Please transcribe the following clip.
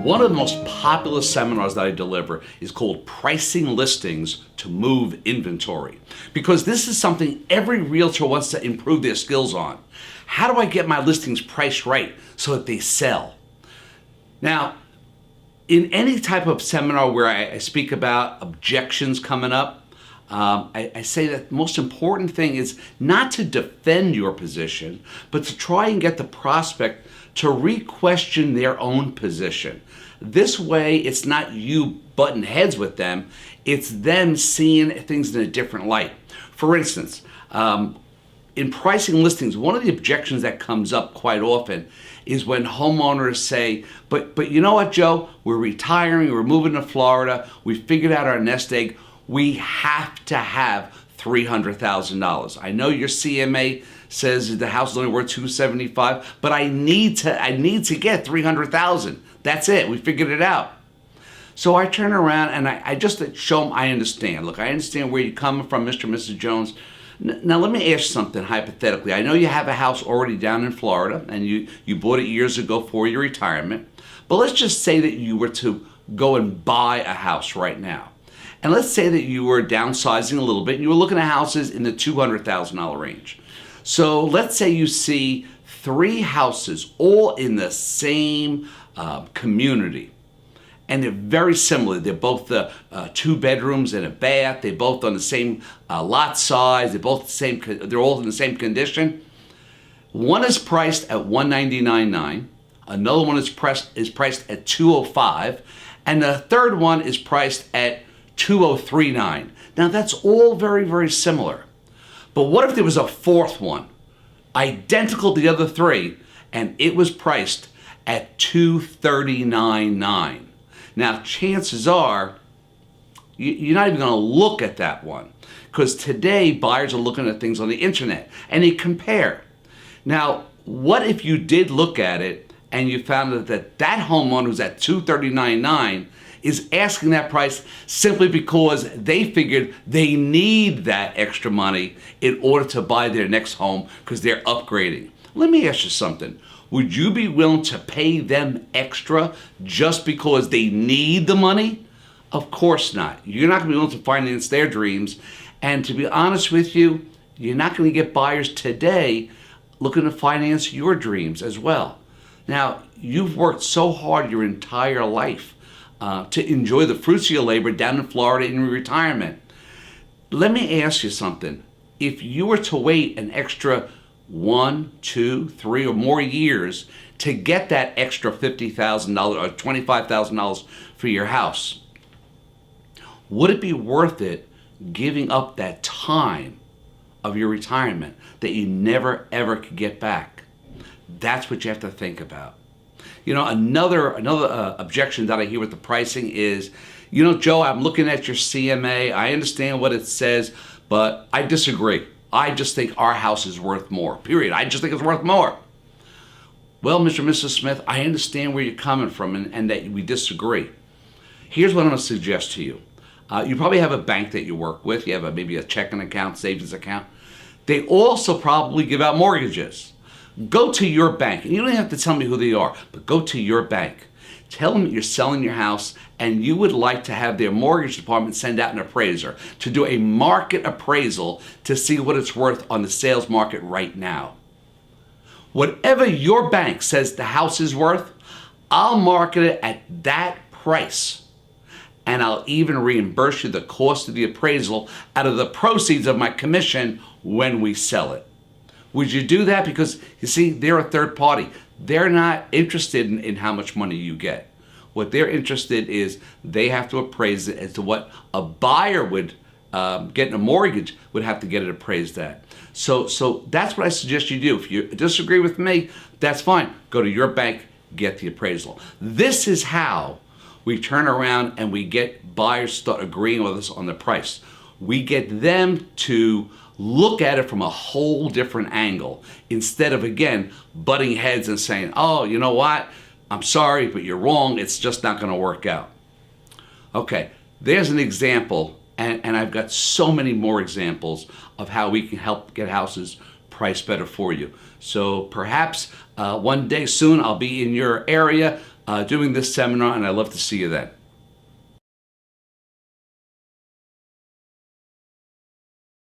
One of the most popular seminars that I deliver is called Pricing Listings to Move Inventory, because this is something every realtor wants to improve their skills on. How do I get my listings priced right so that they sell? Now, in any type of seminar where I speak about objections coming up, I say that the most important thing is not to defend your position, but to try and get the prospect to re-question their own position. This way, it's not you butting heads with them, it's them seeing things in a different light. For instance, in pricing listings, one of the objections that comes up quite often is when homeowners say, but you know what, Joe, we're retiring, we're moving to Florida, we figured out our nest egg, we have to have $300,000. I know your CMA says the house is only worth $275, but I need to get $300,000. That's it. We figured it out. So I turn around and I just show them I understand. Look, I understand where you're coming from, Mr. and Mrs. Jones. Now let me ask you something hypothetically. I know you have a house already down in Florida and you bought it years ago for your retirement. But let's just say that you were to go and buy a house right now. And let's say that you were downsizing a little bit and you were looking at houses in the $200,000 range. So let's say you see 3 houses all in the same community. And they're very similar. They're both 2 bedrooms and a bath. They're both on the same lot size. They're all in the same condition. One is priced at $199.9. Another one is priced at $205. And the third one is priced at $203.9. Now that's all very, very similar. But what if there was a fourth one, identical to the other 3, and it was priced at $239.9? Now chances are you're not even going to look at that one, because today buyers are looking at things on the internet and they compare. Now, what if you did look at it and you found that homeowner who's at $239.9 is asking that price simply because they figured they need that extra money in order to buy their next home because they're upgrading? Let me ask you something. Would you be willing to pay them extra just because they need the money? Of course not. You're not going to be willing to finance their dreams. And to be honest with you, you're not going to get buyers today looking to finance your dreams as well. Now, you've worked so hard your entire life to enjoy the fruits of your labor down in Florida in retirement. Let me ask you something. If you were to wait an extra 1, 2, 3 or more years to get that extra $50,000 or $25,000 for your house, would it be worth it giving up that time of your retirement that you never ever could get back? That's what you have to think about. You know, another objection that I hear with the pricing is, you know, Joe, I'm looking at your CMA. I understand what it says, but I disagree. I just think our house is worth more, period. I just think it's worth more. Well, Mr. and Mrs. Smith, I understand where you're coming from and that we disagree. Here's what I'm going to suggest to you. You probably have a bank that you work with. You have maybe a checking account, savings account. They also probably give out mortgages. Go to your bank, and you don't have to tell me who they are, but go to your bank. Tell them that you're selling your house and you would like to have their mortgage department send out an appraiser to do a market appraisal to see what it's worth on the sales market right now. Whatever your bank says the house is worth, I'll market it at that price. And I'll even reimburse you the cost of the appraisal out of the proceeds of my commission when we sell it. Would you do that? Because, you see, they're a third party. They're not interested in how much money you get. What they're interested is they have to appraise it as to what a buyer would get in a mortgage would have to get it appraised at. So that's what I suggest you do. If you disagree with me, that's fine. Go to your bank, get the appraisal. This is how we turn around and we get buyers start agreeing with us on the price. We get them to look at it from a whole different angle instead of, again, butting heads and saying, oh, you know what? I'm sorry, but you're wrong. It's just not going to work out. Okay, there's an example, and I've got so many more examples of how we can help get houses priced better for you. So perhaps one day soon I'll be in your area doing this seminar, and I'd love to see you then.